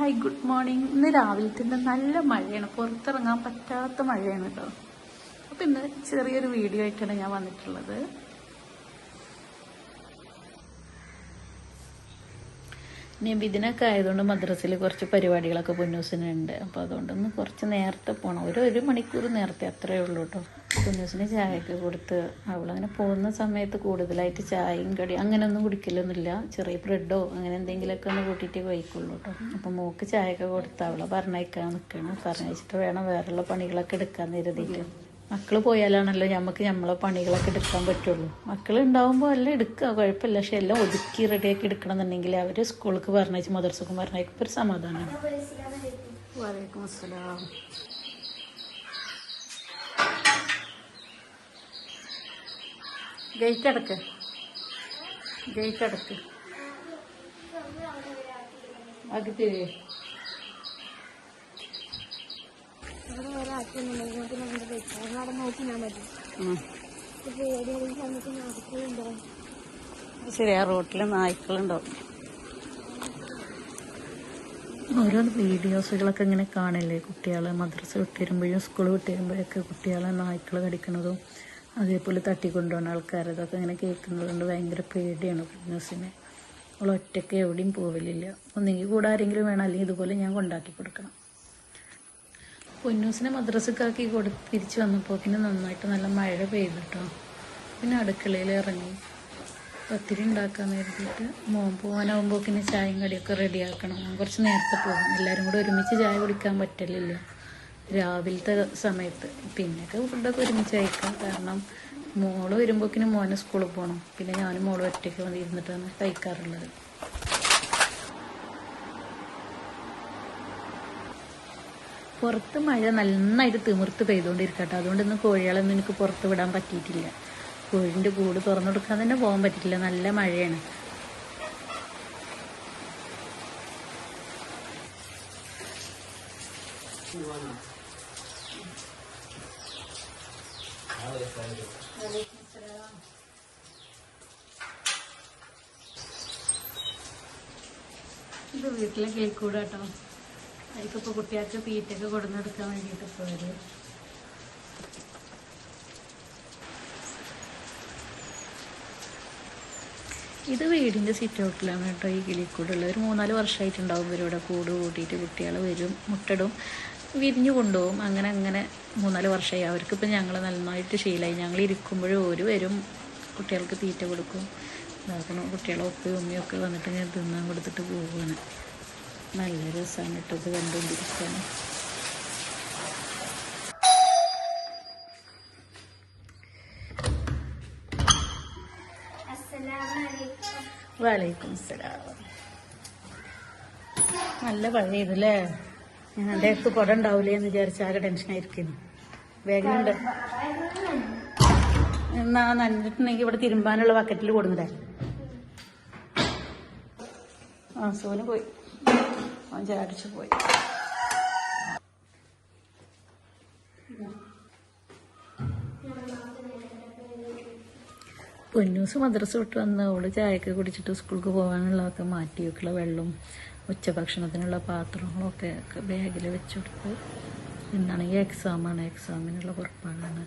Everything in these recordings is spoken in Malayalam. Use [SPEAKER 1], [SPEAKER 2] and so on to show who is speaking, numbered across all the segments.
[SPEAKER 1] Hi good morning. ഇന്ന് രാവിലത്തെ നല്ല മഴയാണ്, പുറത്തിറങ്ങാൻ പറ്റാത്ത മഴയാണ് കേട്ടോ. അപ്പം ഇന്ന് ചെറിയൊരു വീഡിയോ ആയിട്ടാണ് ഞാൻ വന്നിട്ടുള്ളത്. നബിദിനൊക്കെ ആയതുകൊണ്ട് മദ്രസയിൽ കുറച്ച് പരിപാടികളൊക്കെ പൊന്നൂസിനുണ്ട്. അപ്പോൾ അതുകൊണ്ടൊന്ന് കുറച്ച് നേരത്തെ പോകണം, ഒരു മണിക്കൂർ നേരത്തെ അത്രയേ ഉള്ളൂ കേട്ടോ. പൊന്നൂസിന് ചായയൊക്കെ കൊടുത്ത് അവളങ്ങനെ പോകുന്ന സമയത്ത് കൂടുതലായിട്ട് ചായയും കടി അങ്ങനെയൊന്നും കുടിക്കലൊന്നുമില്ല. ചെറിയ ബ്രെഡോ അങ്ങനെ എന്തെങ്കിലുമൊക്കെ ഒന്ന് കൂട്ടിയിട്ട് കഴിക്കുള്ളൂ കേട്ടോ. അപ്പോൾ മോൾക്ക് ചായയൊക്കെ കൊടുത്ത് അവളെ പറഞ്ഞയക്കാൻ നിൽക്കണം. പറഞ്ഞയച്ചിട്ട് വേണം വേറെയുള്ള പണികളൊക്കെ എടുക്കാൻ കരുതിയിട്ട്. മക്കൾ പോയാലാണല്ലോ നമുക്ക് നമ്മളെ പണികളൊക്കെ എടുക്കാൻ പറ്റുള്ളൂ. മക്കൾ ഉണ്ടാവുമ്പോൾ എല്ലാം എടുക്കുക, കുഴപ്പമില്ല. പക്ഷെ എല്ലാം ഒതുക്കി റെഡിയാക്കി എടുക്കണം എന്നുണ്ടെങ്കിൽ അവർ സ്കൂൾക്ക് പറഞ്ഞയച്ച് മദർസക്കും പറഞ്ഞയക്കുമ്പോൾ ഒരു സമാധാനമാണ്. വലൈക്കും അസ്സലാം. ഗേറ്റ് അടക്ക്, ഗേറ്റ് അടക്ക്. അകത്തിരി ശരി. ആ റോട്ടിൽ നായ്ക്കളുണ്ടാവും. ഓരോ വീഡിയോസുകളൊക്കെ ഇങ്ങനെ കാണില്ലേ, കുട്ടികളെ മദ്രസ വിട്ട് വരുമ്പോഴും സ്കൂൾ വിട്ട് വരുമ്പോഴൊക്കെ കുട്ടികളെ നായ്ക്കൾ കടിക്കണതും അതേപോലെ തട്ടിക്കൊണ്ടുപോകുന്ന ആൾക്കാർ, അതൊക്കെ ഇങ്ങനെ കേൾക്കുന്നതുകൊണ്ട് ഭയങ്കര പേടിയാണ് ഫിറ്റ്നസ്സിന്. അവൾ ഒറ്റയ്ക്ക് എവിടെയും പോവലില്ല. ഒന്നെങ്കിൽ കൂടെ ആരെങ്കിലും വേണം, അല്ലെങ്കിൽ ഇതുപോലെ ഞാൻ കൊണ്ടാക്കി കൊടുക്കണം. പൊന്നൂസിനെ മദ്രസക്കാക്കി തിരിച്ച് വന്നപ്പോൾ പിന്നെ നന്നായിട്ട് നല്ല മഴ പെയ്തിട്ടോ. പിന്നെ അടുക്കളയിൽ ഇറങ്ങി പത്തിരി ഉണ്ടാക്കാൻ കരുതിയിട്ട് മോൻ പോകാനാവുമ്പോൾ പിന്നെ ചായയും കടിയൊക്കെ റെഡിയാക്കണം. കുറച്ച് നേരത്തെ പോകും. എല്ലാവരും കൂടെ ഒരുമിച്ച് ചായ കുടിക്കാൻ പറ്റലില്ല രാവിലത്തെ സമയത്ത്. പിന്നെയൊക്കെ ഫുഡൊക്കെ ഒരുമിച്ച് കഴിക്കാം. കാരണം മോള് വരുമ്പോഴേക്കിന് മോനെ സ്കൂളിൽ പോകണം. പിന്നെ ഞാനും മോളും ഒറ്റയ്ക്ക് വന്നിരുന്നിട്ടാണ് കഴിക്കാറുള്ളത്. പുറത്ത് മഴ നന്നായിട്ട് തിമിർത്ത് പെയ്തുകൊണ്ടിരിക്കട്ടെ. അതുകൊണ്ട് ഇന്ന് കോഴികളൊന്നും എനിക്ക് പുറത്ത് വിടാൻ പറ്റിയിട്ടില്ല. കോഴിൻ്റെ കൂട് തുറന്നു കൊടുക്കാൻ തന്നെ പോകാൻ പറ്റിയിട്ടില്ല, നല്ല മഴയാണ്. ഇത് വീട്ടിലെ കിളിക്കൂട് കേട്ടോ. അതിപ്പോൾ കുട്ടികൾക്ക് തീറ്റയൊക്കെ കൊടുന്നെടുക്കാൻ വേണ്ടിയിട്ട് പോയത്. ഇത് വീടിൻ്റെ സിറ്റ് ഔട്ടിലാണ് കേട്ടോ ഈ കിളിക്കൂടുള്ളത്. ഒരു 3-4 വർഷമായിട്ടുണ്ടാവും ഇവരിവിടെ കൂട് കൂട്ടിയിട്ട്. കുട്ടികൾ വരും, മുട്ടടും, വിരിഞ്ഞു കൊണ്ടുപോകും. അങ്ങനെ 3-4 വർഷമായി. അവർക്കിപ്പോൾ ഞങ്ങൾ നന്നായിട്ട് ശീലമായി. ഞങ്ങൾ ഇരിക്കുമ്പോഴും ഒരു വരും, കുട്ടികൾക്ക് തീറ്റ കൊടുക്കും, ഇതാക്കണം. കുട്ടികളെ ഉപ്പയും ഉമ്മയൊക്കെ വന്നിട്ട് ഞാൻ തിന്നാൻ കൊടുത്തിട്ട് പോവുകയാണ്. നല്ല രസമാണ് കേട്ടോ ഇത് കണ്ടുകൊണ്ടിരിക്കാൻ. വലൈക്കും സലാം. നല്ല പഴയതല്ലേ. എൻ്റെ അടുത്ത് കുട ഉണ്ടാവില്ലേ എന്ന് വിചാരിച്ച ആകെ ടെൻഷനായിരിക്കുന്നു. വേഗമുണ്ട് എന്നാ നനഞ്ഞിട്ടുണ്ടെങ്കിൽ ഇവിടെ തിരുമ്പാനുള്ള ബക്കറ്റിൽ കൊടുന്നില്ലേ. ആ സോന് പോയി, അവൻ ചാടിച്ചു പോയി. പൊന്നൂസ് മദ്രസ വിട്ട് വന്ന് അവള് ചായയൊക്കെ കുടിച്ചിട്ട് സ്കൂൾക്ക് പോകാനുള്ളതൊക്കെ മാറ്റി വെക്കുള്ള വെള്ളവും ഉച്ചഭക്ഷണത്തിനുള്ള പാത്രങ്ങളൊക്കെ ബാഗിൽ വെച്ച് കൊടുത്ത്. ഇന്നാണെങ്കിൽ എക്സാമാണ്, എക്സാമിനുള്ള പുറപ്പാടാണ്.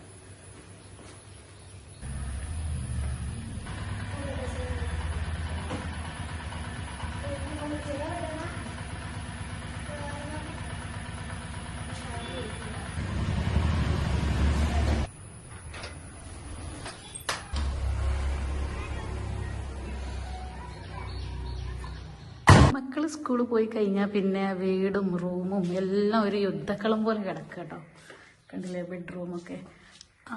[SPEAKER 1] മക്കൾ സ്കൂളിൽ പോയി കഴിഞ്ഞാൽ പിന്നെ വീടും റൂമും എല്ലാം ഒരു യുദ്ധക്കളം പോലെ കിടക്കുക കേട്ടോ. കണ്ടില്ലേ, ബെഡ്റൂമൊക്കെ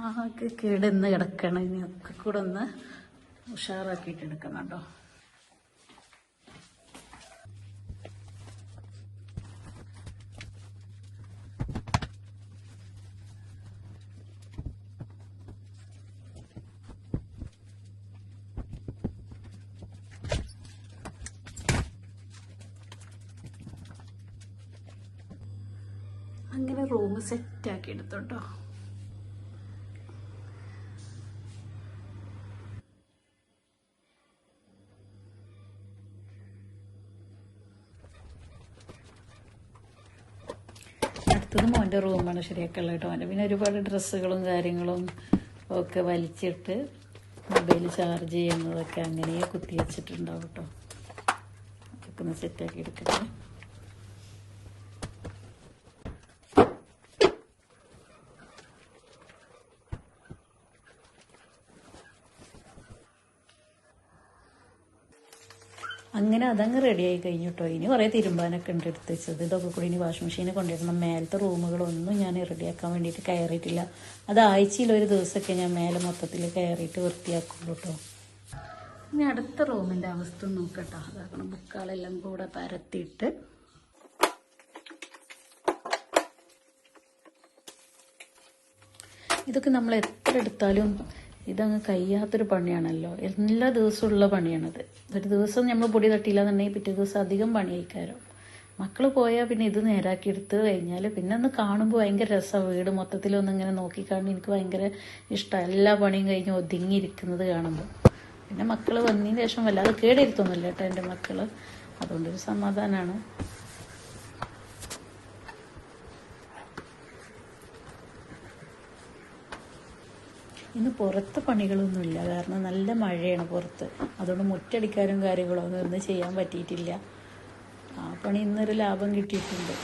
[SPEAKER 1] ആകെ കേടന്ന് കിടക്കണം. ഇനിയൊക്കെ കൂടെ ഒന്ന് ഉഷാറാക്കിയിട്ട് എടുക്കണം കേട്ടോ. അങ്ങനെ റൂം സെറ്റാക്കി എടുത്തോട്ടോ. അടുത്തത് മോൻ്റെ റൂമാണ് ശരിയാക്കുള്ളത് കേട്ടോ. അവൻ്റെ പിന്നെ ഒരുപാട് ഡ്രസ്സുകളും കാര്യങ്ങളും ഒക്കെ വലിച്ചിട്ട് മൊബൈൽ ചാർജ് ചെയ്യുന്നതൊക്കെ അങ്ങനെ കുത്തി വെച്ചിട്ടുണ്ടാവും കേട്ടോ. അതൊക്കെ ഒന്ന് സെറ്റാക്കി എടുക്കട്ടെ. അങ്ങനെ അതങ്ങ് റെഡിയായി കഴിഞ്ഞു കേട്ടോ. ഇനി കുറേ തിരുമ്പാനൊക്കെ ഉണ്ട് എടുത്ത് വെച്ചത്. ഇതൊക്കെ കൂടി ഇനി വാഷിംഗ് മെഷീനിൽ കൊണ്ടിടണം. മേലത്തെ റൂമുകളൊന്നും ഞാൻ റെഡിയാക്കാൻ വേണ്ടിയിട്ട് കയറിയിട്ടില്ല. അത് ആഴ്ചയിൽ ഒരു ദിവസമൊക്കെ ഞാൻ മേലെ മൊത്തത്തിൽ കയറിയിട്ട് വൃത്തിയാക്കുള്ളൂ കേട്ടോ. ഇനി അടുത്ത റൂമിൻ്റെ അവസ്ഥ നോക്കട്ടോ. അതാക്കണം ബുക്കുകളെല്ലാം കൂടെ പരത്തിയിട്ട് ഇതൊക്കെ നമ്മൾ എത്ര എടുത്താലും ഇതങ്ങ് കഴിയാത്തൊരു പണിയാണല്ലോ. എല്ലാ ദിവസവും ഉള്ള പണിയാണത്. ഒരു ദിവസം നമ്മൾ പൊടി തട്ടിയില്ല എന്നുണ്ടെങ്കിൽ പിറ്റേ ദിവസം അധികം പണിയായിക്കാരം. മക്കൾ പോയാൽ പിന്നെ ഇത് നേരാക്കി എടുത്ത് കഴിഞ്ഞാൽ പിന്നെ ഒന്ന് കാണുമ്പോൾ ഭയങ്കര രസമാണ്. വീട് മൊത്തത്തിലൊന്നും ഇങ്ങനെ നോക്കിക്കാണുമ്പോൾ എനിക്ക് ഭയങ്കര ഇഷ്ടമാണ്. എല്ലാ പണിയും കഴിഞ്ഞ് ഒതുങ്ങിയിരിക്കുന്നത് കാണുമ്പോൾ. പിന്നെ മക്കൾ വന്നതിന് ശേഷം വല്ലാതെ കേടിരുത്തൊന്നുമില്ല കേട്ടോ എൻ്റെ മക്കൾ. അതുകൊണ്ടൊരു സമാധാനമാണ്. ഇന്ന് പുറത്ത് പണികളൊന്നുമില്ല, കാരണം നല്ല മഴയാണ് പുറത്ത്. അതുകൊണ്ട് മുറ്റടിക്കാനും കാര്യങ്ങളൊന്നും ഇന്ന് ചെയ്യാൻ പറ്റിയിട്ടില്ല. ആ പണി ഇന്നൊരു ലാഭം കിട്ടിയിട്ടുണ്ട്.